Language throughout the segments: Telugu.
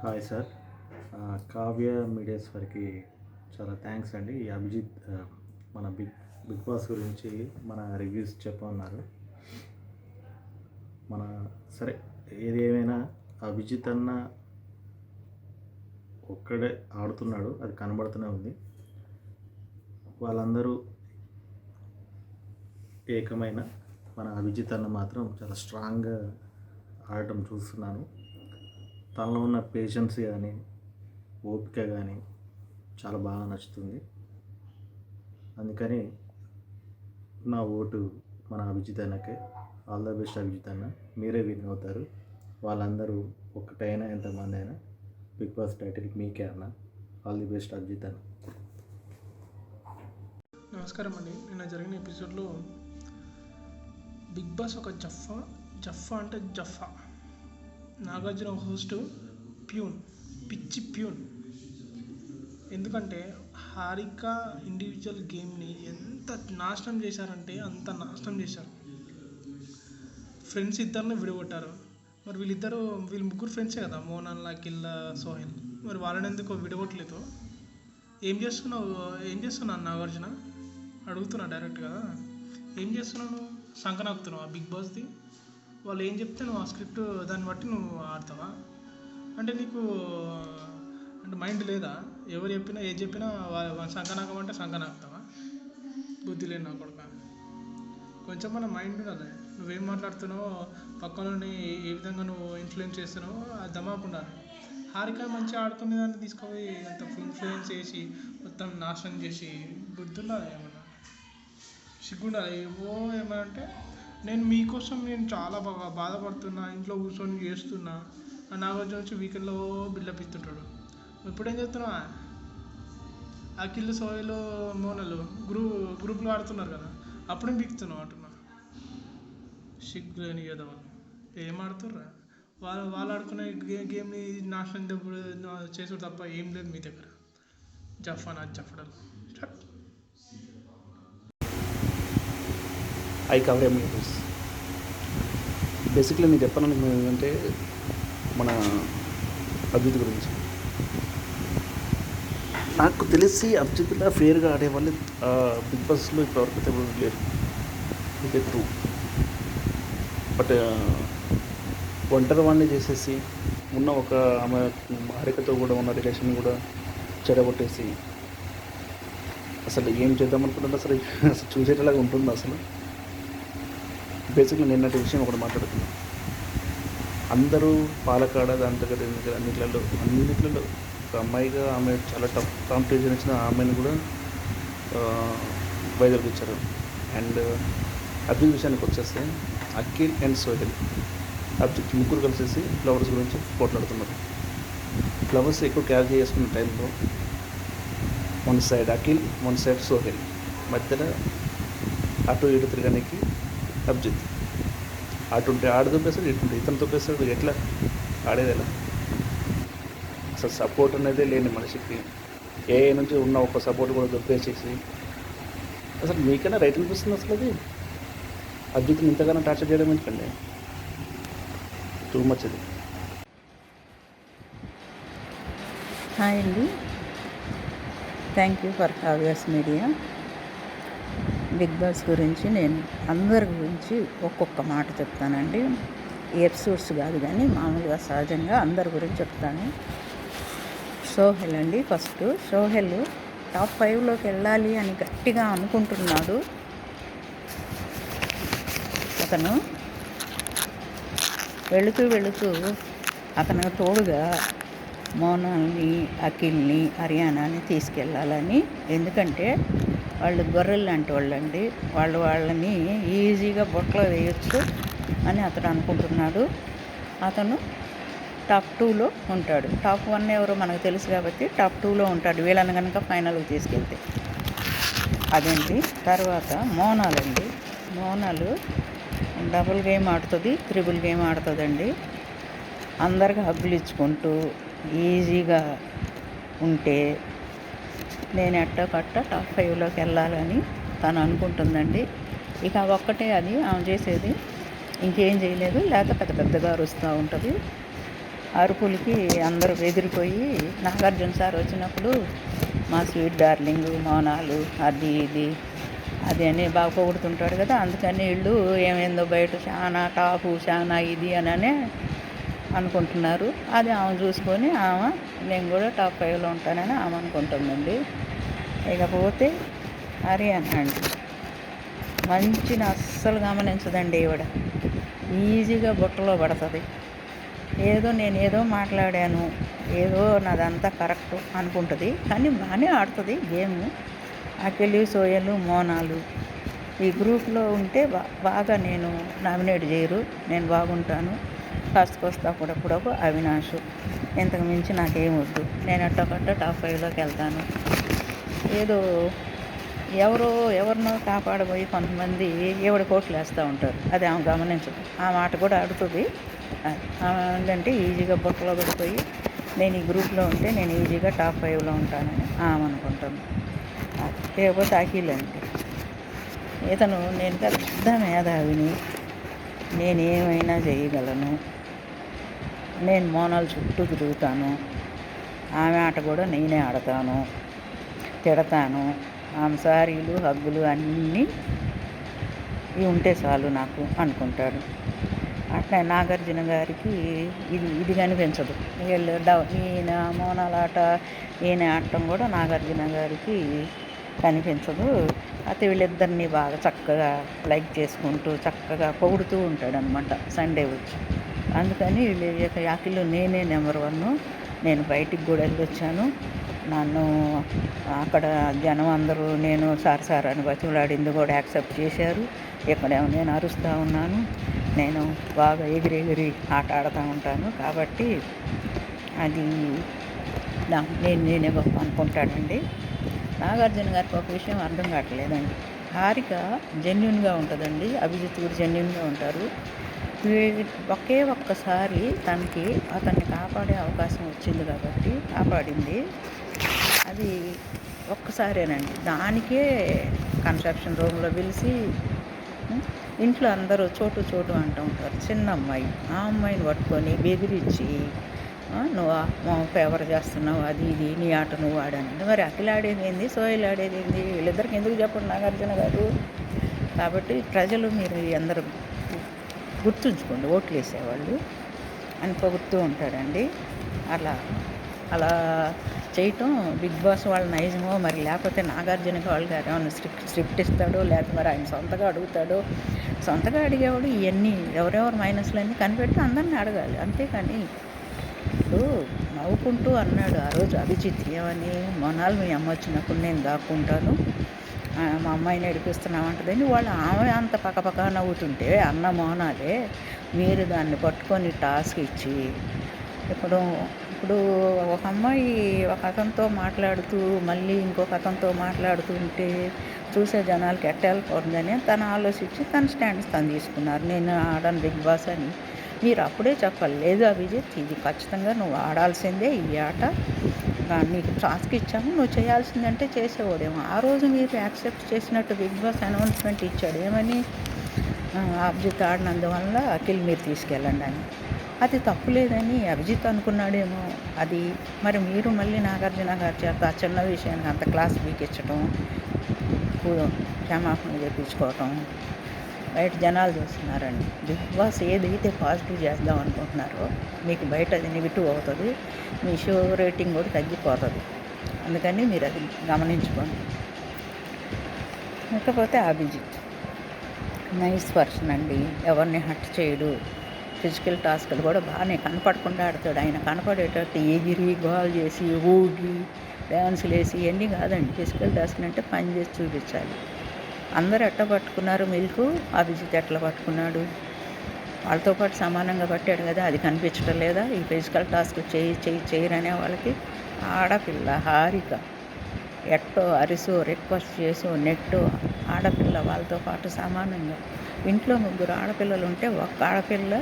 Hi sir. కావ్య మీడియాస్ వారికి చాలా థ్యాంక్స్ అండి. ఈ అభిజిత్ మన బిగ్ బాస్ గురించి మన రివ్యూస్ చెప్పమన్నారు. మన సరే, ఏది ఏమైనా అభిజిత్ అన్న ఒక్కడే ఆడుతున్నాడు, అది కనబడుతూనే ఉంది. వాళ్ళందరూ ఏకమైన మన అభిజిత్ అన్న మాత్రం చాలా స్ట్రాంగ్గా ఆడటం చూస్తున్నాను. తనలో ఉన్న పేషెన్స్ కానీ ఓపిక కానీ చాలా బాగా నచ్చుతుంది. అందుకని నా ఓటు మన అభిజిత్ అన్నకే. ఆల్ ద బెస్ట్ అభిజిత్ అన్న, మీరే విన్ అవుతారు. వాళ్ళందరూ ఒక్కటైనా ఎంతమంది అయినా బిగ్ బాస్ టైటిల్ మీకే అన్న. ఆల్ ది బెస్ట్ అభిజిత్ అన్న. నమస్కారం అండి. నిన్న జరిగిన ఎపిసోడ్లో బిగ్ బాస్ ఒక జఫా అంటే జఫా. నాగార్జున హోస్ట్ ప్యూన్, పిచ్చి ప్యూన్. ఎందుకంటే హారిక ఇండివిజువల్ గేమ్ని ఎంత నాశనం చేశారంటే అంత నాశనం చేశారు. ఫ్రెండ్స్ ఇద్దరిని విడగొట్టారు. మరి వీళ్ళు ముగ్గురు ఫ్రెండ్సే కదా, మోనాల్, అఖిల్, సోహెల్. మరి వాళ్ళని ఎందుకు విడగొట్టలేదు? ఏం చేస్తున్నాను నాగార్జున అడుగుతున్నా డైరెక్ట్గా. ఏం చేస్తున్నావు? సంకనాకుతున్నావు ఆ బిగ్ బాస్ది? వాళ్ళు ఏం చెప్తే నువ్వు ఆ స్క్రిప్ట్ దాన్ని బట్టి నువ్వు ఆడతావా? అంటే నీకు మైండ్ లేదా? ఎవరు చెప్పినా ఏది చెప్పినా సంకనాకమంటే సంకనాకుతావా? బుద్ధి లేదు నా కొడుక. కొంచెం మన మైండ్ ఉండాలి. నువ్వేం మాట్లాడుతున్నావో, పక్కనని ఏ విధంగా నువ్వు ఇన్ఫ్లుయెన్స్ చేస్తున్నావో అది దమాకుండా. హారిక మంచిగా ఆడుకునే దాన్ని తీసుకుపోయి అంత ఇన్ఫ్లుయెన్స్ చేసి మొత్తం నాశనం చేసి బుద్ధి ఉండాలి. ఏమన్నా సిగ్గుండాలి. ఏమంటే నేను చాలా బాధపడుతున్నా, ఇంట్లో కూర్చొని చేస్తున్నా. నాగార్జున వచ్చి వీకెండ్లో బిల్డప్ ఇస్తుంటాడు. ఇప్పుడేం చేస్తున్నావా? అఖిల్, సోహెల్, మోనలు గ్రూప్లో ఆడుతున్నారు కదా, అప్పుడేం బిగుతున్నావు అంటున్నా. సిగ్గు లేని కదా వాళ్ళు ఏం ఆడుతుర్రా? వాళ్ళు ఆడుకునే గేమ్ని నాశనం చేసుడు తప్ప ఏం లేదు మీ దగ్గర. జఫానా జఫడలు. I cover meters. బేసిక్లీ నేను చెప్పాలని ఏంటంటే మన అభిజిత్ గురించి నాకు తెలిసి అభిజిత్లా ఫేర్గా ఆడేవాళ్ళు బిగ్ బాస్లో ఇప్పటివరకు అయితే లేరు. ఇదే ట్రూ. బట్ ఒంటరి వాడిని చేసేసి ఉన్న ఒక ఆమె హారికతో కూడా ఉన్న రిలేషన్ కూడా చెడగొట్టేసి అసలు ఏం చేద్దాం అనుకుంటుంటే అసలు చూసేటలాగా ఉంటుంది. అసలు బేసిక్గా నిన్నటి విషయం ఒకటి మాట్లాడుతున్నాం. అందరూ పాలకాడ అన్నిట్లలో ఒక అమ్మాయిగా ఆమె చాలా టఫ్ కాంపిటీషన్ ఇచ్చిన ఆమెను కూడా వైదొలిపించారు. అండ్ అభిజిత్ విషయానికి వచ్చేస్తే అఖిల్ అండ్ సోహెల్, అభిజిత్ ముగ్గురు కలిసేసి ఫ్లవర్స్ గురించి పోట్లాడుతున్నారు. ఫ్లవర్స్ ఎక్కువ క్యారీ చేసుకున్న టైంలో one side Akhil, one side Sohel, మధ్యలో అటు ఇటు తిరగడానికి అభిజిత్. అటుంటే ఆడు తొప్పేస్తాడు, ఇటుంటే ఇతను తొప్పేస్తాడు. ఎట్లా ఆడేది? ఎలా? అసలు సపోర్ట్ అనేది లేని మనిషికి ఏ నుంచి ఉన్న ఒక సపోర్ట్ కూడా దొప్పేసేసి అసలు మీకైనా రైట్ అనిపిస్తుంది? అసలు అది అభిజిత్ని ఇంతగానో టార్చర్ చేయడం ఎందుకండి? టూ మచ్ అది. హాయ్ అండి, thank you for Kavya's media. Bigg Boss గురించి నేను అందరి గురించి ఒక్కొక్క మాట చెప్తానండి. ఎపిసోడ్స్ కాదు కానీ మామూలుగా సహజంగా అందరి గురించి చెప్తాను. సోహెల్ అండి. ఫస్ట్ సోహెల్ టాప్ 5లోకి వెళ్ళాలి అని గట్టిగా అనుకుంటున్నాడు. అతను వెళుతూ అతను తోడుగా మోనాల్ని, అఖిల్ని, హర్యానాని తీసుకెళ్ళాలని. ఎందుకంటే వాళ్ళు గొర్రెలు లాంటి వాళ్ళండి. వాళ్ళని ఈజీగా బొట్టలో వేయచ్చు అని అతను అనుకుంటున్నాడు. అతను టాప్ 2లో ఉంటాడు. టాప్ 1 ఎవరో మనకు తెలుసు కాబట్టి టాప్ 2లో ఉంటాడు వీళ్ళని కనుక ఫైనల్కి తీసుకెళ్తే. అదేంటి. తర్వాత మోనాల్ అండి. మోనాల్ డబుల్ గేమ్ ఆడుతుంది, త్రిబుల్ గేమ్ ఆడుతుందండి. అందరికి హగ్గులు ఇచ్చుకుంటూ ఈజీగా ఉంటే నేను ఎట్టకట్ట టాప్ 5లోకి వెళ్ళాలని తను అనుకుంటుందండి. ఇక ఒక్కటే అది ఆమె చేసేది, ఇంకేం చేయలేదు. లేకపోతే పెద్దగా అరుస్తూ ఉంటుంది. అరుపులకి అందరూ బెదిరిపోయి నాగార్జున సార్ వచ్చినప్పుడు మా స్వీట్ డార్లింగ్ మౌనాలు అది ఇది అది అని బాగా పొగుడుతుంటాడు కదా, అందుకని వీళ్ళు ఏమైందో బయట చాలా టాపు చాలా ఇది అని అనుకుంటున్నారు. అది ఆమె చూసుకొని ఆమె నేను కూడా టాప్ 5లో ఉంటానని ఆమె అనుకుంటుందండి. ఇకపోతే హరియానా అండి, మంచిని అస్సలు గమనించదండి ఈవిడ. ఈజీగా బుట్టలో పడుతుంది. నేను ఏదో మాట్లాడాను, ఏదో నాదంతా కరెక్ట్ అనుకుంటుంది, కానీ బాగానే ఆడుతుంది గేమ్. అఖిలు, సోయలు, మోనాలు ఈ గ్రూప్లో ఉంటే బాగా నేను నామినేట్ చేయరు, నేను బాగుంటాను. కాస్త అప్పుడప్పుడు అవినాష్, ఇంతకు మించి నాకేం వద్దు. నేను అట్టొకట్ట టాప్ 5లోకి వెళ్తాను. ఏదో ఎవరినో కాపాడబోయి కొంతమంది ఎవడి కోట్లు వేస్తూ ఉంటారు, అది ఆమె గమనించదు. ఆ మాట కూడా ఆడుతుంది. ఆమె ఏంటంటే ఈజీగా బుట్టలో పడిపోయి నేను ఈ గ్రూప్లో ఉంటే నేను ఈజీగా టాప్ 5లో ఉంటానని ఆమె అనుకుంటాను. లేకపోతే అఖిల్ అంటే ఇతను నేను పెద్ద మేధావిని, నేనేమైనా చేయగలను, నేను మోనాలు చుట్టూ తిరుగుతాను, ఆమె ఆట కూడా నేనే ఆడతాను, తిడతాను, ఆమె సారీలు హగ్గులు అన్నీ ఇవి ఉంటే చాలు నాకు అనుకుంటాడు. అట్లా నాగార్జున గారికి ఇది కనిపించదు. ఈయన మోనాలాట ఈయన ఆడటం కూడా నాగార్జున గారికి కనిపించదు. అయితే వీళ్ళిద్దరినీ బాగా చక్కగా లైక్ చేసుకుంటూ చక్కగా పొగుడుతూ ఉంటాడనమాట సండే వచ్చి. అందుకని వీళ్ళు అఖిల్ నేనే నెంబర్ 1, నేను బయటికి కూడా వెళ్ళొచ్చాను, నన్ను అక్కడ జనం అందరూ నేను సార్ అని బతిమలాడింది కూడా యాక్సెప్ట్ చేశారు. ఇక్కడేమో నేను అరుస్తూ ఉన్నాను, నేను బాగా ఎగిరి ఆట ఆడుతూ ఉంటాను, కాబట్టి అది నేనే గొప్ప అనుకుంటాడండి. నాగార్జున గారికి ఒక విషయం అర్థం కావట్లేదండి. హారిక జెన్యున్గా ఉంటుందండి, అభిజిత్ కూడా జెన్యున్గా ఉంటారు. ఒక్కసారి అతన్ని కాపాడే అవకాశం వచ్చింది కాబట్టి కాపాడింది. అది ఒక్కసారేనండి. దానికే కన్స్ట్రక్షన్ రూమ్లో పిలిచి ఇంట్లో అందరూ చోటు అంటూ ఉంటారు. చిన్న అమ్మాయి, ఆ అమ్మాయిని పట్టుకొని బెదిరించి నువ్వు ఫేవర్ చేస్తున్నావు, అది ఇది నీ ఆట నువ్వు ఆడాను. మరి అఖిల్ ఆడేది ఏంది, సోయల్ ఆడేది ఏంది, వీళ్ళిద్దరికి ఎందుకు చెప్పండి నాగార్జున గారు. కాబట్టి ప్రజలు మీరు అందరూ గుర్తుంచుకోండి, ఓట్లు వేసేవాళ్ళు అని పొగుడుతూ ఉంటాడండి. అలా చేయటం బిగ్ బాస్ వాళ్ళ నైజమో మరి, లేకపోతే నాగార్జునకి వాళ్ళు గారు ఏమైనా స్క్రిప్ట్ ఇస్తాడో, లేకపోతే మరి ఆయన సొంతగా అడుగుతాడో. సొంతగా అడిగేవాడు ఇవన్నీ ఎవరెవరు మైనస్లన్నీ కనిపెట్టి అందరినీ అడగాలి, అంతేకాని. ఇప్పుడు నవ్వుకుంటూ అన్నాడు ఆ రోజు అభిజిత్ ఏమని, మొన్నాళ్ళు మీ అమ్మ వచ్చినప్పుడు నేను దాక్కుంటాను, మా అమ్మాయిని ఏడిపిస్తున్నామంటదని. ఆమె అంత పక్కపక్క నవ్వుతుంటే అన్న మోనాలే మీరు దాన్ని పట్టుకొని టాస్క్ ఇచ్చి ఇప్పుడు ఒక అమ్మాయి ఒక అతనితో మాట్లాడుతూ మళ్ళీ ఇంకొక అతనితో మాట్లాడుతూ ఉంటే చూసే జనాలకి ఎట్టేళ్ళకూడదని తను ఆలోచించి తన స్టాండ్స్ తను తీసుకున్నారు. నేను ఆడను బిగ్ బాస్ అని మీరు అప్పుడే చెప్పాలి. లేదు అభిజిత్, ఇది ఖచ్చితంగా నువ్వు ఆడాల్సిందే ఈ ఆట, నీకు టాస్క్ ఇచ్చాము, నువ్వు చేయాల్సిందంటే చేసేవాడేమో. ఆ రోజు మీరు యాక్సెప్ట్ చేసినట్టు బిగ్ బాస్ అనౌన్స్మెంట్ ఇచ్చాడు ఏమని, అభిజిత్ ఆడినందువల్ల అఖిల్ మీరు తీసుకెళ్ళండి అని. అది తప్పులేదని అభిజిత్ అనుకున్నాడేమో. అది మరి మీరు మళ్ళీ నాగార్జున గారి చేత ఆ చిన్న విషయానికి అంత క్లాస్ పీకించడం, క్షమాపణ చేయించుకోవటం బయట జనాలు చూస్తున్నారండి. బిగ్ బాస్ ఏదైతే పాజిటివ్ చేద్దాం అనుకుంటున్నారో మీకు బయట అది నెగిటివ్ అవుతుంది, మీ షో రేటింగ్ కూడా తగ్గిపోతుంది. అందుకని మీరు అది గమనించుకోండి. ఇకపోతే అభిజిత్ నైస్ పర్సన్ అండి, ఎవరిని హర్ట్ చేయడు. ఫిజికల్ టాస్క్లు కూడా బాగానే కనపడకుండా ఆడతాడు. ఆయన కనపడేటట్టు ఎగిరి గోల్ చేసి ఊగి డ్యాన్సులు వేసి ఇవన్నీ కాదండి. ఫిజికల్ టాస్క్లు అంటే పని చేసి చూపించాలి. అందరూ ఎట్లా పట్టుకున్నారు మిల్క్, అభిజిత్ ఎట్లా పట్టుకున్నాడు, వాళ్ళతో పాటు సమానంగా పట్టాడు కదా, అది కనిపించడం లేదా? ఈ ఫిజికల్ టాస్క్ చేయరనే వాళ్ళకి ఆడపిల్ల హారిక ఎట్టో అరిసో రిక్వెస్ట్ చేసో నెట్టో ఆడపిల్ల వాళ్ళతో పాటు సమానంగా. ఇంట్లో 3 ఆడపిల్లలు ఉంటే ఒక్క ఆడపిల్ల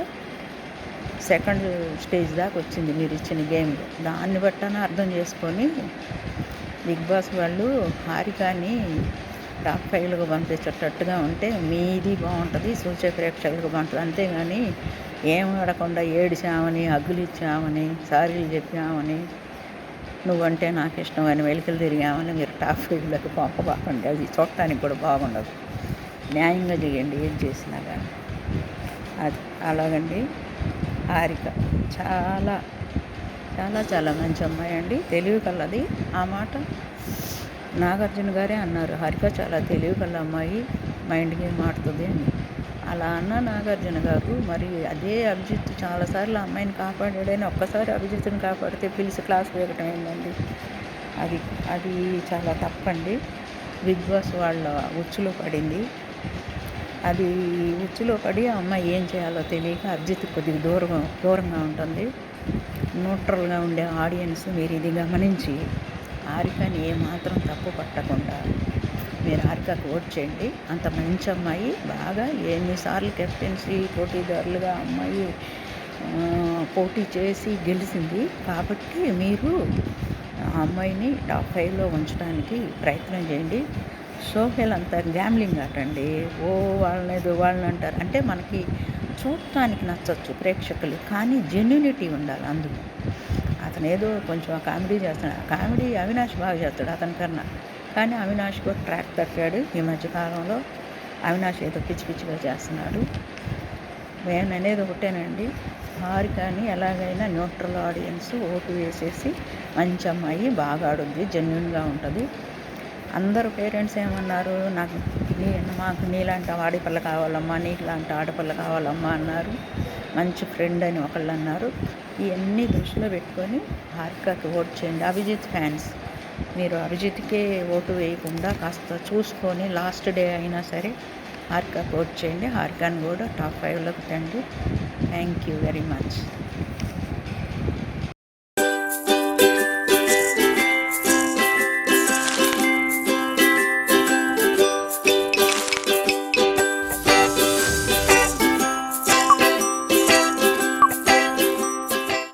సెకండ్ స్టేజ్ దాకా వచ్చింది మీరు ఇచ్చిన గేమ్లో. దాన్ని బట్టన అర్థం చేసుకొని బిగ్ బాస్ వాళ్ళు హారికని టాప్ 5లకు పంపించేటట్టుగా ఉంటే మీది బాగుంటుంది, చూసే ప్రేక్షకులకు బాగుంటుంది. అంతేగాని ఏం ఆడకుండా ఏడిచామని, హగ్గులు ఇచ్చామని, సారీలు చెప్పామని, నువ్వంటే నాకు ఇష్టం అని వెలికలు తిరిగామని మీరు టాప్ 5లోకి పంపబాకండి. అది చూడటానికి కూడా బాగుండదు. న్యాయంగా చేయండి ఏం చేసినా కానీ. అది అలాగండి. హారిక చాలా చాలా చాలా మంచి అమ్మాయి అండి, తెలివి కలది. ఆ మాట నాగార్జున గారే అన్నారు, హారిక చాలా తెలివి కల అమ్మాయి, మైండ్ గేమ్ ఆడుతుంది అని. అలా అన్న నాగార్జున గారు మరి అదే అభిజిత్ చాలాసార్లు ఆ అమ్మాయిని కాపాడాడని ఒక్కసారి అభిజిత్ని కాపాడితే పిలిచి క్లాస్ వేయటం ఏంటండి? అది అది చాలా తప్పండి. బిగ్ బాస్ వాళ్ళ ఉచ్చులో పడింది. అది ఉచ్చులో పడి ఆ అమ్మాయి ఏం చేయాలో తెలియక అభిజిత్ కొద్దిగా దూరంగా ఉంటుంది. న్యూట్రల్గా ఉండే ఆడియన్స్ మీరు ఇది గమనించి హారికని ఏమాత్రం తప్పు పట్టకుండా మీరు హారికకు ఓట్ చేయండి. అంత మంచి అమ్మాయి, బాగా ఎన్నిసార్లు కెప్టెన్సీ పోటీదారులుగా అమ్మాయి పోటీ చేసి గెలిచింది. కాబట్టి మీరు ఆ అమ్మాయిని టాప్ 5లో ఉంచడానికి ప్రయత్నం చేయండి. సోహెల్ అంతా గ్యామ్లింగ్ ఆటండి. వాళ్ళని అంటారు అంటే మనకి చూడటానికి నచ్చచ్చు ప్రేక్షకులు, కానీ జెన్యునిటీ ఉండాలి అందులో. అతను ఏదో కొంచెం కామెడీ చేస్తున్నాడు, కామెడీ అవినాష్ బాగా చేస్తాడు అతని కన్నా, కానీ అవినాష్ కూడా ట్రాక్ తప్పాడు ఈ మధ్యకాలంలో. అవినాష్ ఏదో పిచ్చి పిచ్చిగా చేస్తున్నాడు. నేను అనేది ఒకటేనండి, హారికని ఎలాగైనా న్యూట్రల్ ఆడియన్స్ ఓటు వేసేసి మంచి అమ్మాయి, బాగా ఆడుద్ది, జెన్యున్గా ఉంటుంది. అందరూ పేరెంట్స్ ఏమన్నారు, మాకు నీలాంటి ఆడపిల్ల కావాలమ్మా, నీలాంటి ఆడపిల్ల కావాలమ్మా అన్నారు. మంచి ఫ్రెండ్ అని ఒకళ్ళు అన్నారు. ఇవన్నీ దృష్టిలో పెట్టుకొని హారికకి ఓట్ చేయండి. అభిజిత్ ఫ్యాన్స్ మీరు అభిజిత్కే ఓటు వేయకుండా కాస్త చూసుకొని లాస్ట్ డే అయినా సరే హారికకి ఓట్ చేయండి. హారికని కూడా టాప్ 5లోకి రండి. Thank you very much.